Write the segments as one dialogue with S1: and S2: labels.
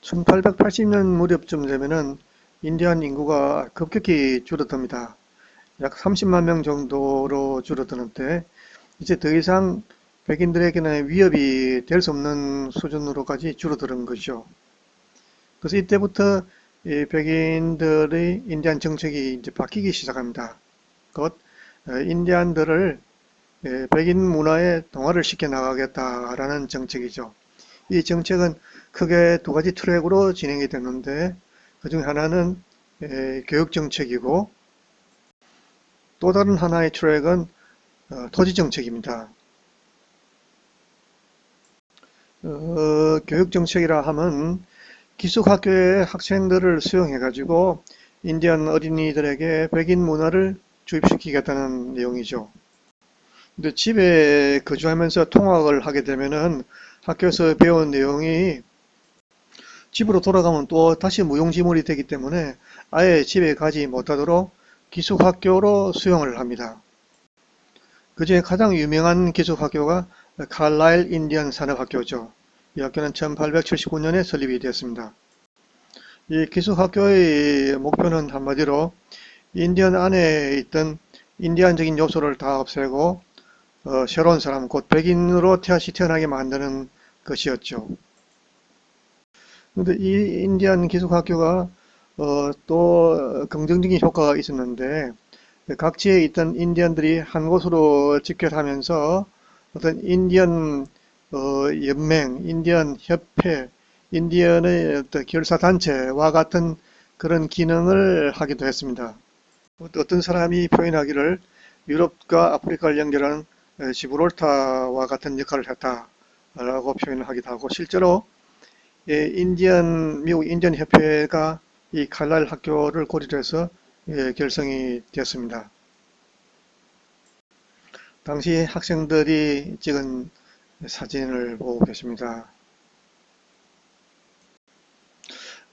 S1: 1880년 무렵쯤 되면은 인디안 인구가 급격히 줄어듭니다. 약 30만 명 정도로 줄어드는데 이제 더 이상 백인들에게는 위협이 될 수 없는 수준으로까지 줄어드는 것이죠. 그래서 이때부터 이 백인들의 인디안 정책이 이제 바뀌기 시작합니다. 곧 인디안들을 백인 문화에 동화를 시켜 나가겠다라는 정책이죠. 이 정책은 크게 두 가지 트랙으로 진행이 되는데 그중 하나는 교육 정책이고 또 다른 하나의 트랙은 토지 정책입니다. 교육 정책이라 하면 기숙학교에 학생들을 수용해 가지고 인디언 어린이들에게 백인 문화를 주입시키겠다는 내용이죠. 근데 집에 거주하면서 통학을 하게 되면은 학교에서 배운 내용이 집으로 돌아가면 또 다시 무용지물이 되기 때문에 아예 집에 가지 못하도록 기숙학교로 수용을 합니다. 그중에 가장 유명한 기숙학교가 칼라일 인디언 산업학교죠. 이 학교는 1879년에 설립이 되었습니다. 이 기숙학교의 목표는 한마디로 인디언 안에 있던 인디안적인 요소를 다 없애고 새로운 사람, 곧 백인으로 다시 태어나게 만드는 것이었죠. 그런데 이 인디안 기숙학교가 또 긍정적인 효과가 있었는데 각지에 있던 인디언들이 한 곳으로 집결하면서 어떤 인디언 연맹, 인디언 협회, 인디언의 어떤 결사단체와 같은 그런 기능을 하기도 했습니다. 어떤 사람이 표현하기를 유럽과 아프리카를 연결하는 지브롤타와 같은 역할을 했다라고 표현을 하기도 하고 실제로 미국 인디언 협회가 이 칼날 학교를 고리로 해서 결성이 되었습니다. 당시 학생들이 찍은 사진을 보고 계십니다.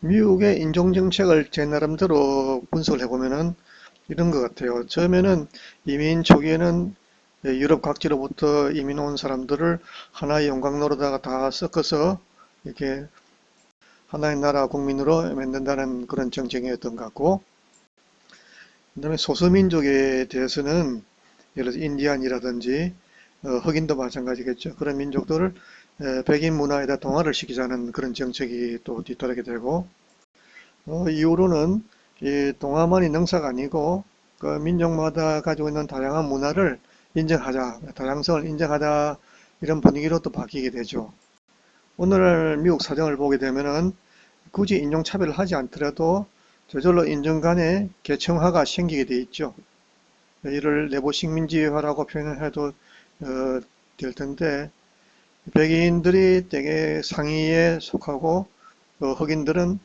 S1: 미국의 인종정책을 제 나름대로 분석을 해보면은 이런 것 같아요. 처음에는 이민 초기에는 유럽 각지로부터 이민 온 사람들을 하나의 용광로로다가 다 섞어서 이렇게 하나의 나라 국민으로 만든다는 그런 정책이었던 것 같고, 그 다음에 소수민족에 대해서는 예를 들어 인디안이라든지 흑인도 마찬가지겠죠. 그런 민족들을 백인 문화에다 동화를 시키자는 그런 정책이 또 뒤따르게 되고, 이후로는 이 동화만이 능사가 아니고 그 민족마다 가지고 있는 다양한 문화를 인정하자, 다양성을 인정하자 이런 분위기로 또 바뀌게 되죠. 오늘날 미국 사정을 보게 되면은 굳이 인종차별을 하지 않더라도 저절로 인종 간의 계층화가 생기게 돼 있죠. 이를 내부 식민지화라고 표현을 해도 될 텐데 백인들이 되게 상위에 속하고 흑인들은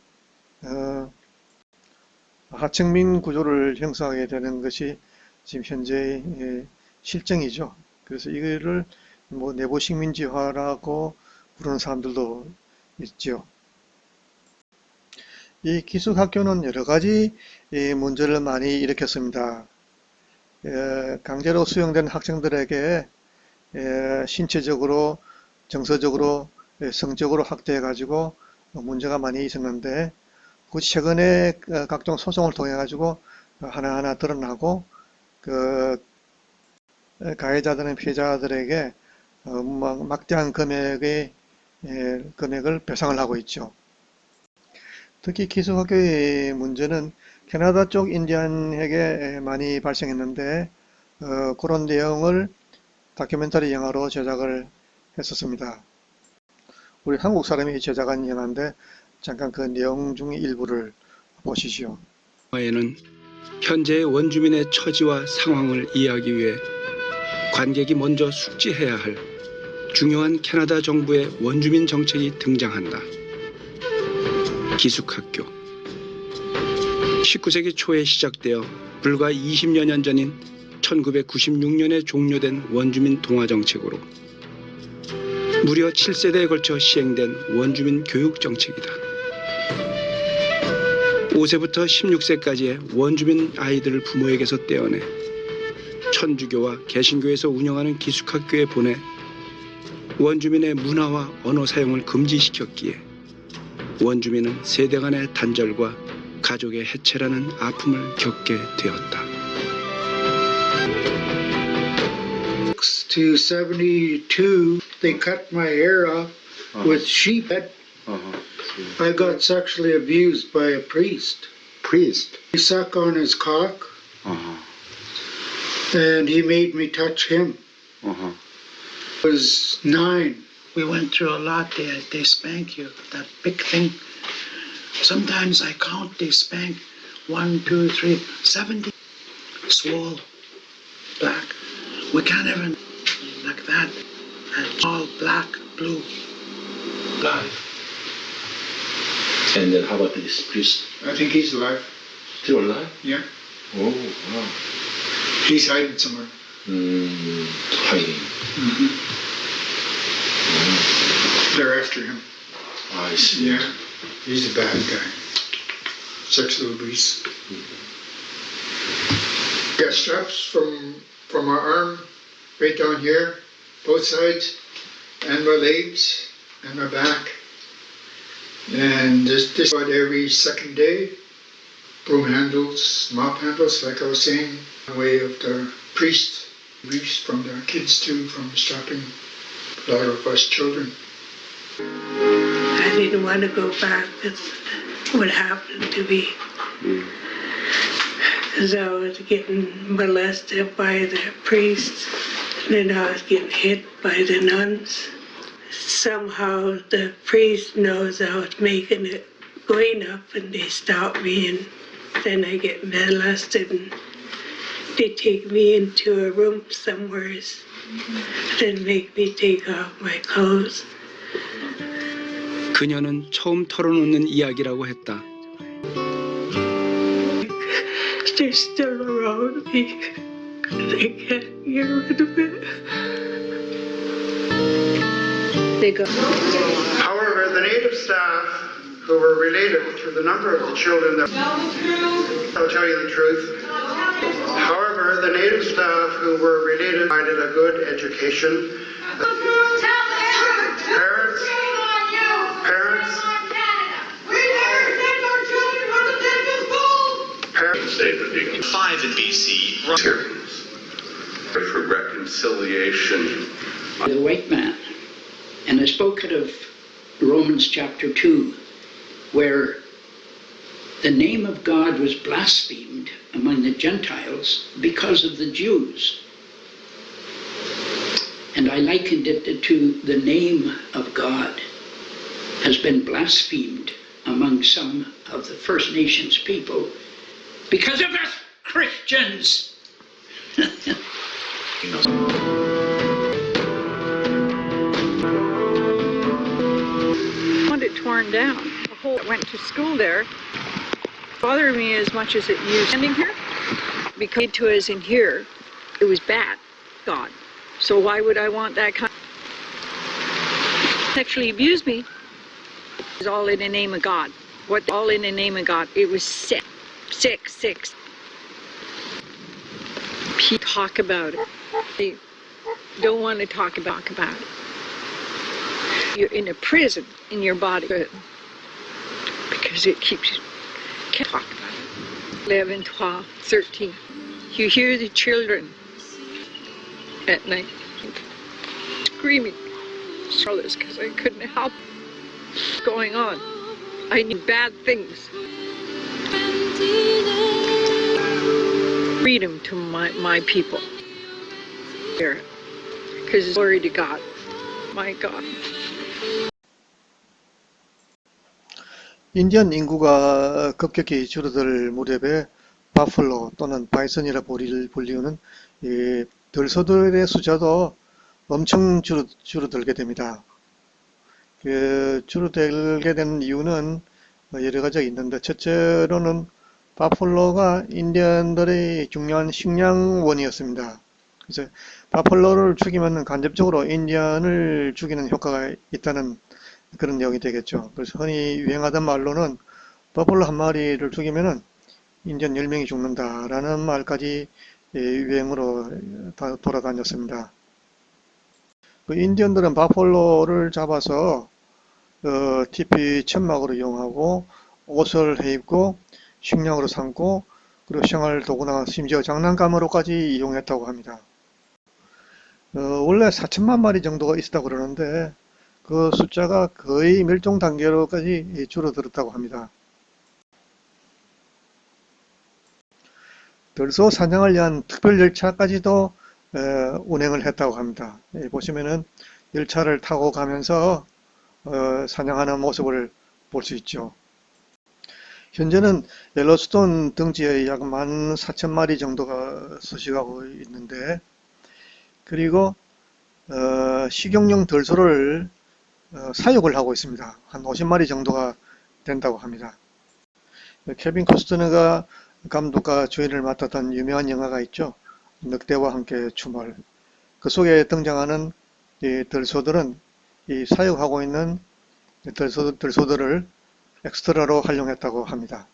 S1: 하층민 구조를 형성하게 되는 것이 지금 현재의 실정이죠. 그래서 이거를 뭐 내부 식민지화라고 부르는 사람들도 있죠. 이 기숙학교는 여러 가지 문제를 많이 일으켰습니다. 강제로 수용된 학생들에게 신체적으로, 정서적으로, 성적으로 학대해 가지고 문제가 많이 있었는데 최근에 각종 소송을 통해 가지고 하나하나 드러나고 그 가해자들은 피해자들에게 막대한 금액을 배상을 하고 있죠. 특히 기숙학교의 문제는 캐나다 쪽 인디안에게 많이 발생했는데 그런 내용을 다큐멘터리 영화로 제작을 했었습니다. 우리 한국 사람이 제작한 영화인데 잠깐 그 내용 중 일부를 보시죠.
S2: 영화에는 현재의 원주민의 처지와 상황을 이해하기 위해 관객이 먼저 숙지해야 할 중요한 캐나다 정부의 원주민 정책이 등장한다. 기숙학교. 19세기 초에 시작되어 불과 20여 년 전인 1996년에 종료된 원주민 동화 정책으로 무려 7세대에 걸쳐 시행된 원주민 교육 정책이다. 5세부터 16세까지의 원주민 아이들을 부모에게서 떼어내 천주교와 개신교에서 운영하는 기숙학교에 보내 원주민의 문화와 언어 사용을 금지시켰기에 원주민은 세대 간의 단절과 가족의 해체라는 아픔을 겪게 되었다.
S3: To 72, they cut my hair off with sheep. I got sexually abused by a priest.
S4: Priest.
S3: He sucked on his cock, and he made me touch him. I was 9. We went through a lot. They spank you, that big thing. Sometimes I count, they spank 1, 2, 3, 70. Swole, black. We can't even like that. And all black, blue, blood.
S4: And then how about this priest?
S3: I think he's alive.
S4: Still alive?
S3: Yeah.
S4: Oh, wow.
S3: He's hiding somewhere.
S4: Hiding.
S3: They're after him.
S4: I see.
S3: Yeah. He's a bad guy. Sexual abuse. Got straps from our arm right down here, both sides, and my legs and my back. And this about every second day. Broom handles, mop handles, like I was saying, way of the priest, abuse from their kids too, from strapping a lot of us children.
S5: I didn't want to go back. That's what happened to me. Because I was getting molested by the priests, and then I was getting hit by the nuns. Somehow the priest knows I was making it, going up, and they stop me, and then I get molested, and they take me into a room somewhere, then make me take off my clothes.
S2: 그녀는 처음 털어놓는 이야기라고 했다.
S5: They're still around me. They can't get rid of it. They go.
S3: However, the native staff who were related to the number of the children that I'll tell you the truth. However, the native staff who were related provided a good education. Parents.
S6: 5 in BC.
S7: For reconciliation.
S8: The white man. And I spoke out of Romans chapter 2, where the name of God was blasphemed among the Gentiles because of the Jews. And I likened it to the name of God has been blasphemed among some of the First Nations people because of us Christians.
S9: Want it torn down. The whole went to school there. Bothered me as much as it used standing here. Because to us in here, it was bad. God. So why would I want that kind? Sexually abused me. It was all in the name of God. What? All in the name of God. It was sick. Sick. People talk about it. They don't want to talk about it. You're in a prison in your body because it keeps you can't talk about it. 11, 12, 13. You hear the children at night screaming. Saw this because I couldn't help what's going on. I knew bad things. Freedom to my people. Because it's glory to God. My God.
S1: 인디언 인구가 급격히 줄어들 무렵에 바플로 또는 바이슨이라 불리우는 이 들소들의 숫자도 엄청 줄어들게 됩니다. 줄어들게 된 이유는 여러 가지가 있는데, 첫째로는 바플로가 인디언들의 중요한 식량원이었습니다. 그래서 바플로를 죽이면 간접적으로 인디언을 죽이는 효과가 있다는 그런 내용이 되겠죠. 그래서 흔히 유행하던 말로는 버플로 한 마리를 죽이면은 인디언 10명이 죽는다라는 말까지 유행으로 돌아다녔습니다. 그 인디언들은 바플로를 잡아서 TP 천막으로 이용하고 옷을 해입고 식량으로 삼고 그리고 생활 도구나 심지어 장난감으로까지 이용했다고 합니다. 원래 4천만 마리 정도가 있었다고 그러는데 그 숫자가 거의 멸종 단계로까지 줄어들었다고 합니다. 들소 사냥을 위한 특별 열차까지도 운행을 했다고 합니다. 보시면은 열차를 타고 가면서 사냥하는 모습을 볼 수 있죠. 현재는 옐로스톤 등지에 약 14,000마리 정도가 서식하고 있는데, 그리고 식용용 들소를 사육을 하고 있습니다. 한 50마리 정도가 된다고 합니다. 케빈 코스트너가 감독과 주연을 맡았던 유명한 영화가 있죠. 늑대와 함께 춤을. 그 속에 등장하는 이 들소들은 이 사육하고 있는 들소들을 엑스트라로 활용했다고 합니다.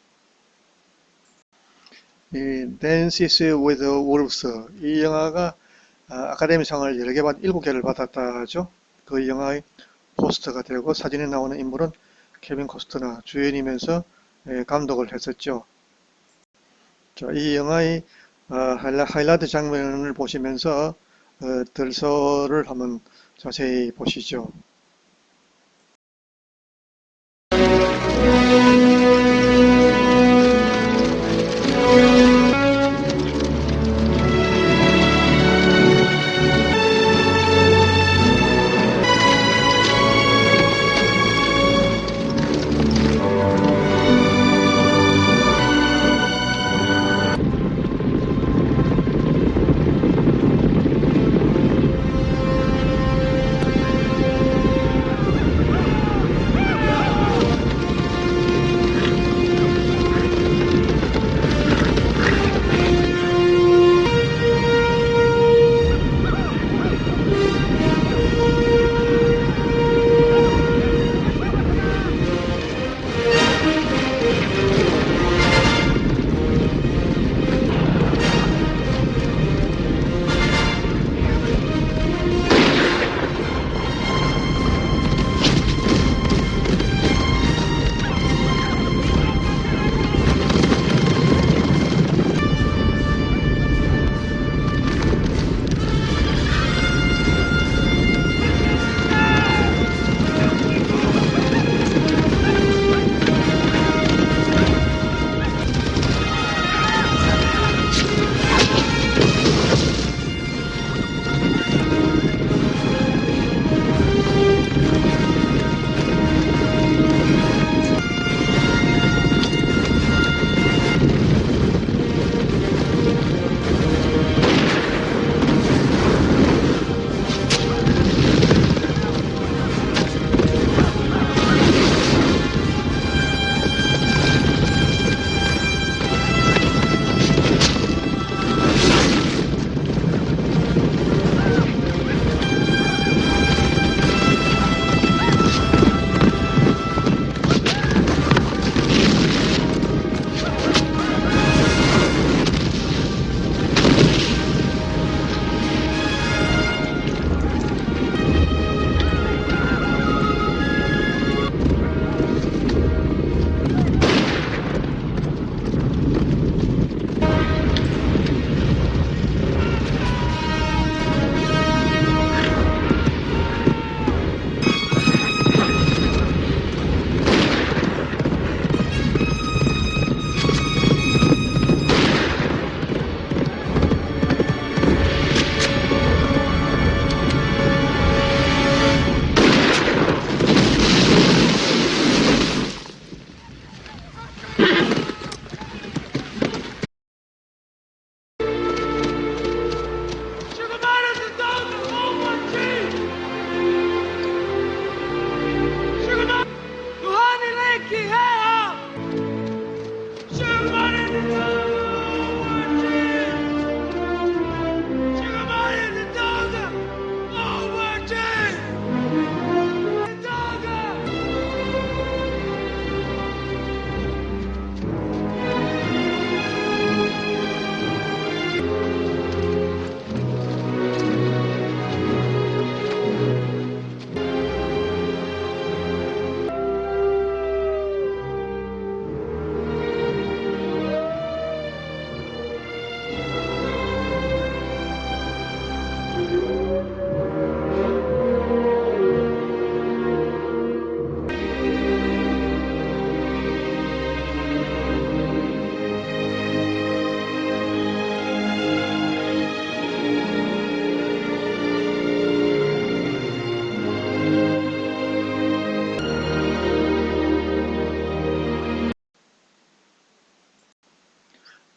S1: 이 Dances with Wolves, 이 영화가 아카데미상을 여러 개 7개를 받았다죠. 그 영화의 포스터가 되고 사진에 나오는 인물은 케빈 코스트너 주연이면서 감독을 했었죠. 자, 이 영화의 하이라이트 장면을 보시면서 들소를 한번 자세히 보시죠.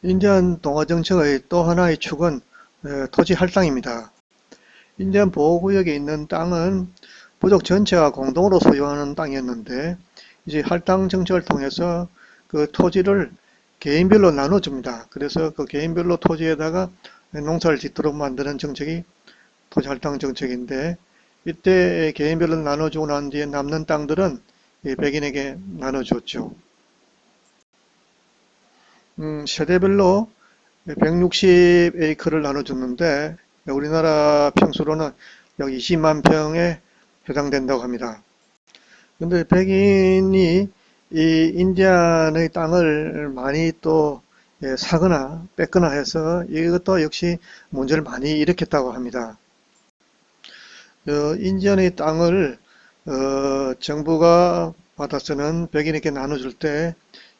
S1: 인디안 동화 정책의 또 하나의 축은 토지 할당입니다. 인디안 보호구역에 있는 땅은 부족 전체가 공동으로 소유하는 땅이었는데 이제 할당 정책을 통해서 그 토지를 개인별로 나눠줍니다. 그래서 그 개인별로 토지에다가 농사를 짓도록 만드는 정책이 토지 할당 정책인데, 이때 개인별로 나눠주고 난 뒤에 남는 땅들은 백인에게 나눠줬죠. 세대별로 160에이크를 나눠줬는데 우리나라 평수로는 약 20만 평에 해당된다고 합니다. 근데 백인이 이 인디안의 땅을 많이 또 사거나 뺏거나 해서 이것도 역시 문제를 많이 일으켰다고 합니다. 인디안의 땅을 정부가 받아서는 백인에게 나눠줄 때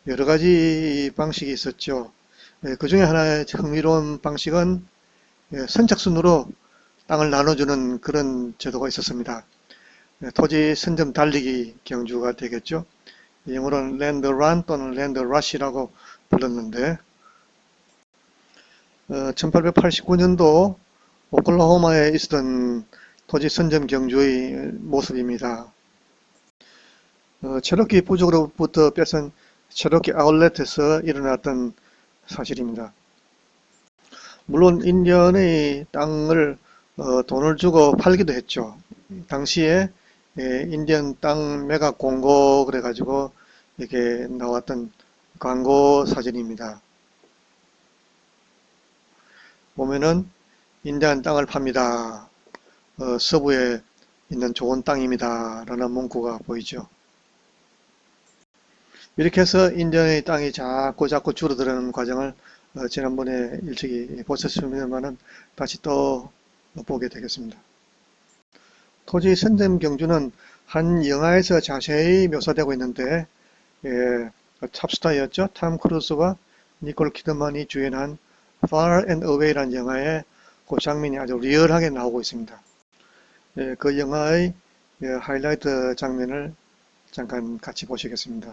S1: 여러 가지 방식이 있었죠. 그 중에 하나의 흥미로운 방식은 선착순으로 땅을 나눠주는 그런 제도가 있었습니다. 토지 선점 달리기 경주가 되겠죠. 영어로는 랜드 런 또는 랜드 러시라고 불렀는데, 1889년도 오클라호마에 있었던 토지 선점 경주의 모습입니다. 체로키 부족으로부터 뺏은 체로키 아울렛에서 일어났던 사실입니다. 물론 인디언의 땅을 돈을 주고 팔기도 했죠. 당시에 인디언 땅 매각 공고 그래가지고 이렇게 나왔던 광고 사진입니다. 보면은 인디언 땅을 팝니다. 서부에 있는 좋은 땅입니다. 라는 문구가 보이죠. 이렇게 해서 인디언의 땅이 자꾸 줄어드는 과정을 지난번에 일찍이 보셨습니다만은 다시 또 보게 되겠습니다. 토지 선점 경주는 한 영화에서 자세히 묘사되고 있는데, 탑스타였죠. 탐 크루즈와 니콜 키드만이 주연한 Far and Away라는 영화에 그 장면이 아주 리얼하게 나오고 있습니다. 그 영화의 하이라이트 장면을 잠깐 같이 보시겠습니다.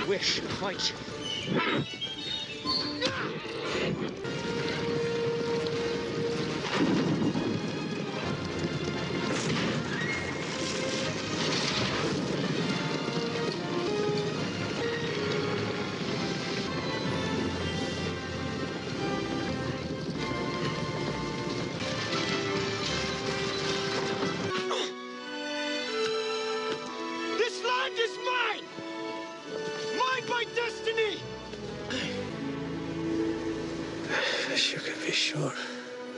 S6: Wish, fight. This land is mine! Mine by destiny! As you can be sure,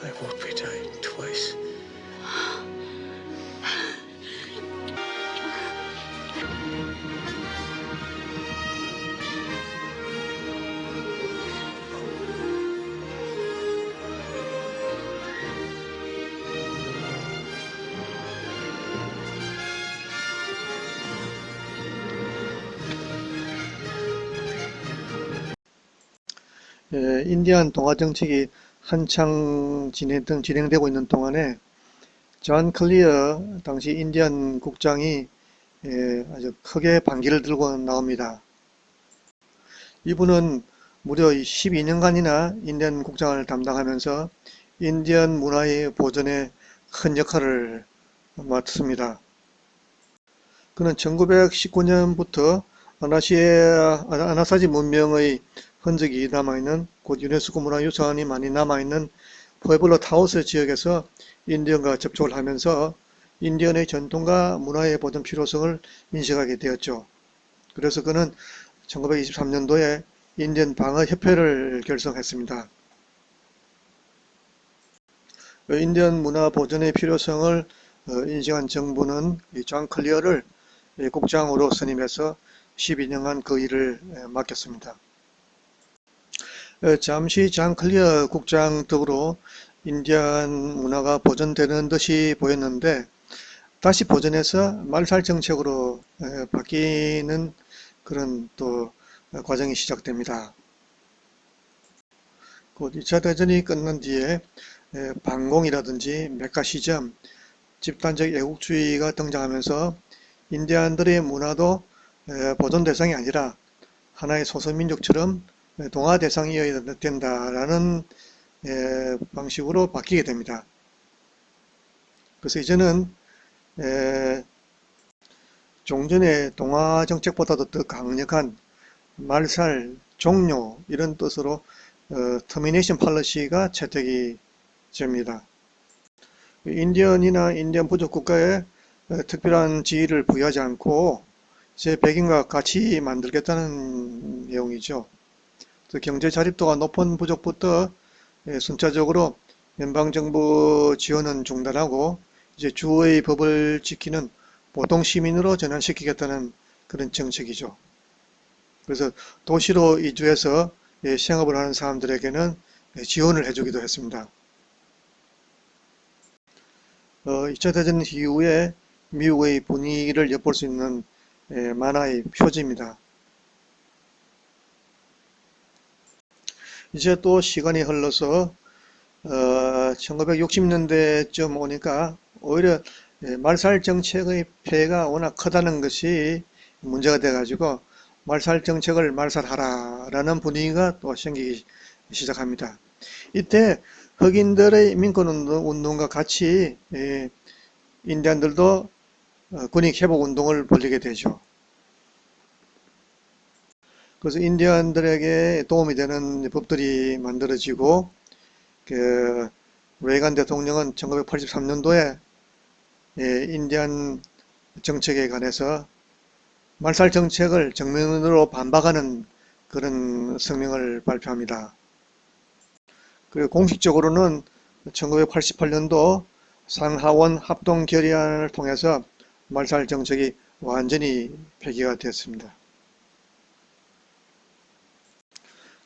S6: I won't be dying twice.
S1: 인디안 동화 정책이 한창 진행되고 있는 동안에 존 클리어 당시 인디안 국장이 아주 크게 반기를 들고 나옵니다. 이분은 무려 12년간이나 인디안 국장을 담당하면서 인디안 문화의 보존에 큰 역할을 맡습니다. 그는 1919년부터 아나사지 문명의 흔적이 남아있는, 곧 유네스코 문화유산이 많이 남아있는 포에블로 타우스 지역에서 인디언과 접촉을 하면서 인디언의 전통과 문화의 보존 필요성을 인식하게 되었죠. 그래서 그는 1923년도에 인디언 방어협회를 결성했습니다. 인디언 문화 보존의 필요성을 인정한 정부는 이 존 클리어를 국장으로 선임해서 12년간 그 일을 맡겼습니다. 잠시 존 클리어 국장 덕으로 인디안 문화가 보존되는 듯이 보였는데 다시 보존해서 말살 정책으로 바뀌는 그런 또 과정이 시작됩니다. 곧 2차 대전이 끝난 뒤에 반공이라든지 메카시즘, 집단적 애국주의가 등장하면서 인디안들의 문화도 보존 대상이 아니라 하나의 소수민족처럼 동화 대상이어야 된다라는 방식으로 바뀌게 됩니다. 그래서 이제는 종전의 동화 정책보다도 더 강력한 말살, 종료 이런 뜻으로 터미네이션 팔러시가 채택이 됩니다. 인디언이나 인디언 부족 국가에 특별한 지위를 부여하지 않고 제 백인과 같이 만들겠다는 내용이죠. 경제 자립도가 높은 부족부터 순차적으로 연방정부 지원은 중단하고 이제 주의 법을 지키는 보통 시민으로 전환시키겠다는 그런 정책이죠. 그래서 도시로 이주해서 생업을 하는 사람들에게는 지원을 해주기도 했습니다. 2차 대전 이후에 미국의 분위기를 엿볼 수 있는 만화의 표지입니다. 이제 또 시간이 흘러서 1960년대쯤 오니까 오히려 말살 정책의 폐해가 워낙 크다는 것이 문제가 돼 가지고 말살 정책을 말살하라 라는 분위기가 또 생기기 시작합니다. 이때 흑인들의 민권운동과 같이 인디안들도 군익회복운동을 벌이게 되죠. 그래서 인디언들에게 도움이 되는 법들이 만들어지고 레이간 대통령은 1983년도에 인디안 정책에 관해서 말살 정책을 정면으로 반박하는 그런 성명을 발표합니다. 그리고 공식적으로는 1988년도 상하원 합동 결의안을 통해서 말살 정책이 완전히 폐기가 됐습니다.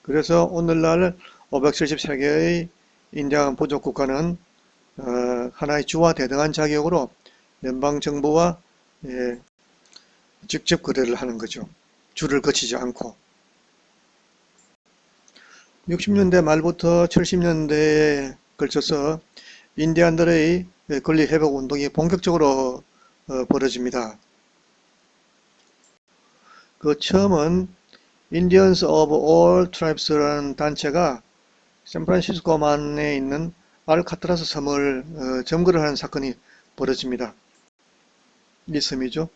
S1: 그래서 오늘날 573개의 인디안 부족 국가는 하나의 주와 대등한 자격으로 연방정부와 직접 거래를 하는 거죠. 줄을 거치지 않고. 60년대 말부터 70년대에 걸쳐서 인디안들의 권리회복 운동이 본격적으로 벌어집니다. 그 처음은 Indians of All Tribes라는 단체가 샌프란시스코만에 있는 알카트라스 섬을 점거를 하는 사건이 벌어집니다. 이 섬이죠.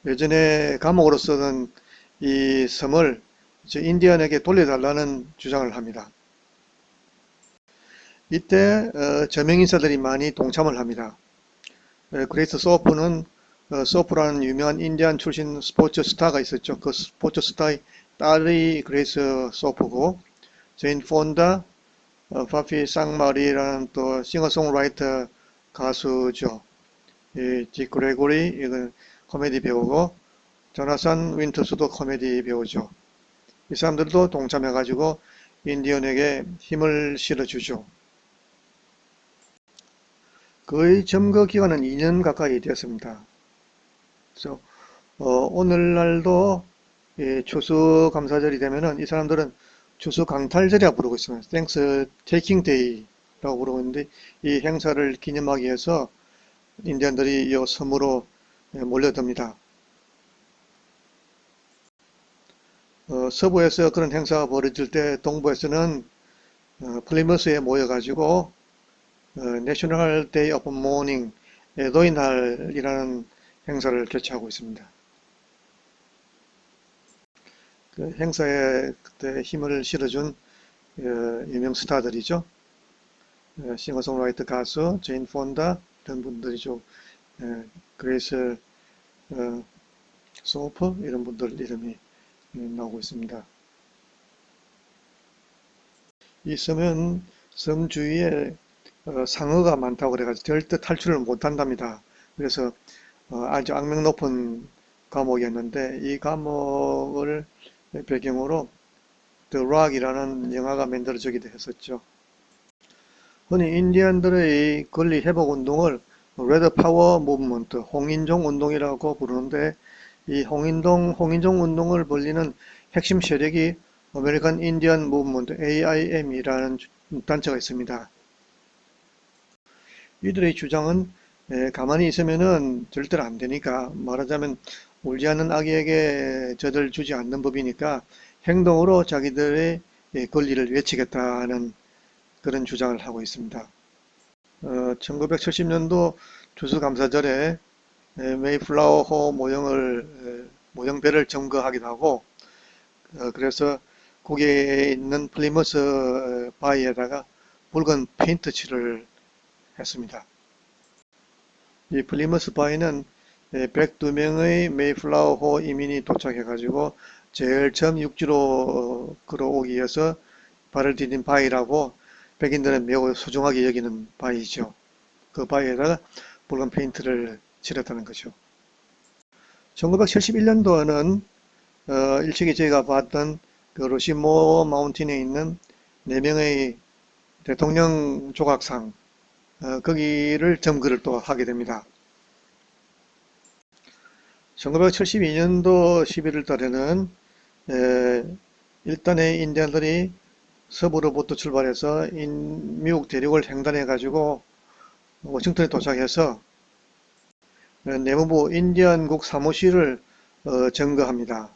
S1: 예전에 감옥으로 쓰던 이 섬을 이제 인디언에게 돌려달라는 주장을 합니다. 이때 저명인사들이 많이 동참을 합니다. 그레이스 소프는 소프라는 유명한 인디안 출신 스포츠 스타가 있었죠. 그 스포츠 스타의 딸이 그레이스 소프고, 제인 폰다, 파피 쌍마리라는 또 싱어송라이터 가수죠. 디 그레고리 이건 코미디 배우고, 조나산 윈터스도 코미디 배우죠. 이 사람들도 동참해가지고 인디언에게 힘을 실어주죠. 거의 점거 기간은 2년 가까이 되었습니다. 그래서 오늘날도 추수감사절이 되면은 이 사람들은 추수강탈절이라고 부르고 있습니다. Thanks Taking Day라고 부르고 있는데 이 행사를 기념하기 위해서 인디언들이 이 섬으로 몰려듭니다. 서부에서 그런 행사가 벌어질 때 동부에서는 플리머스에 모여가지고 내셔널 데이 오브 모닝, 애도의 날이라는 행사를 개최하고 있습니다. 그 행사에 그때 힘을 실어준 유명 스타들이죠. 싱어송라이터 가수 제인 폰다 이런 분들이죠. 그레이스 소프 이런 분들 이름이 나오고 있습니다. 이 섬은 섬 주위에 상어가 많다고 그래가지고 절대 탈출을 못한답니다. 그래서 아주 악명 높은 감옥이었는데 이 감옥을 배경으로 The Rock이라는 영화가 만들어지기도 했었죠. 흔히 인디언들의 권리 회복 운동을 레드 파워 무브먼트, 홍인종 운동이라고 부르는데 이 홍인종 운동을 벌리는 핵심 세력이 아메리칸 인디언 무브먼트 AIM이라는 단체가 있습니다. 이들의 주장은 가만히 있으면은 절대로 안 되니까, 말하자면 울지 않는 아기에게 젖을 주지 않는 법이니까 행동으로 자기들의 권리를 외치겠다는 그런 주장을 하고 있습니다. 1970년도 추수감사절에 메이플라워호 모형배를 점거하기도 하고, 그래서 거기에 있는 플리머스 바이에다가 붉은 페인트 칠을 했습니다. 이 플리머스 바이는 102명의 메이플라워호 이민이 도착해가지고 제일 처음 육지로 걸어오기 위해서 발을 디딘 바위라고 백인들은 매우 소중하게 여기는 바위죠. 그 바위에다가 붉은 페인트를 칠했다는 거죠. 1971년도에는 일찍이 저희가 봤던 그 로시모 마운틴에 있는 4명의 대통령 조각상, 거기를 점거를 또 하게 됩니다. 1972년도 11월 달에는 일단의 인디언들이 서부로부터 출발해서 미국 대륙을 횡단해 가지고 워싱턴에 도착해서 내무부 인디언국 사무실을 점거합니다.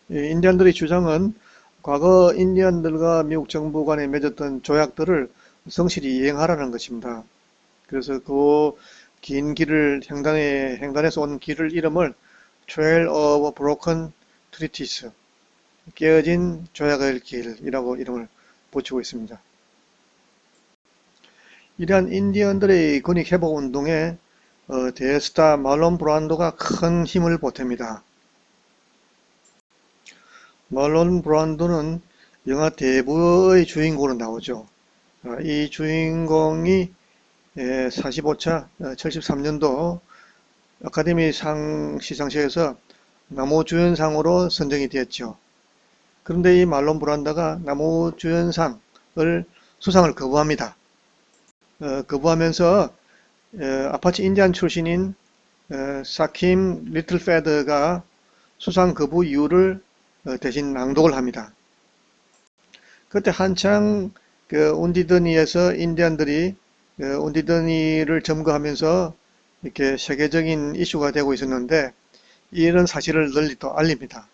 S1: 인디언들의 주장은 과거 인디언들과 미국 정부 간에 맺었던 조약들을 성실히 이행하라는 것입니다. 그래서 그 긴 길을 횡단해서 온 길을 이름을 Trail of Broken Treaties, 깨어진 조약의 길이라고 이름을 붙이고 있습니다. 이러한 인디언들의 권익 회복 운동에 대스타 말론 브란도가 큰 힘을 보탭니다. 말론 브란도는 영화 대부의 주인공으로 나오죠. 이 주인공이 45차 73년도 아카데미 상 시상식에서 나무주연상으로 선정이 되었죠. 그런데 이 말론 브란도가 나무주연상을 수상을 거부합니다. 거부하면서 아파치 인디안 출신인 사킴 리틀패드가 수상 거부 이유를 대신 낭독을 합니다. 그때 한창 온디더니에서 인디언들이 온디더니를 점거하면서 이렇게 세계적인 이슈가 되고 있었는데 이런 사실을 널리 또 알립니다.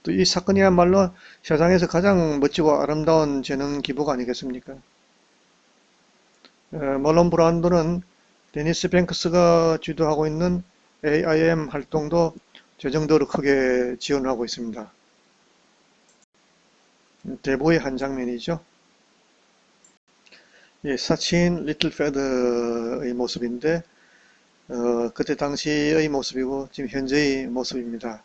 S1: 또 이 사건이야말로 세상에서 가장 멋지고 아름다운 재능 기부가 아니겠습니까? 말론 브란도는 데니스 뱅크스가 주도하고 있는 AIM 활동도 재정적으로 크게 지원하고 있습니다. 대보의 한 장면이죠. 사친 리틀패드의 모습인데 그때 당시의 모습이고 지금 현재의 모습입니다.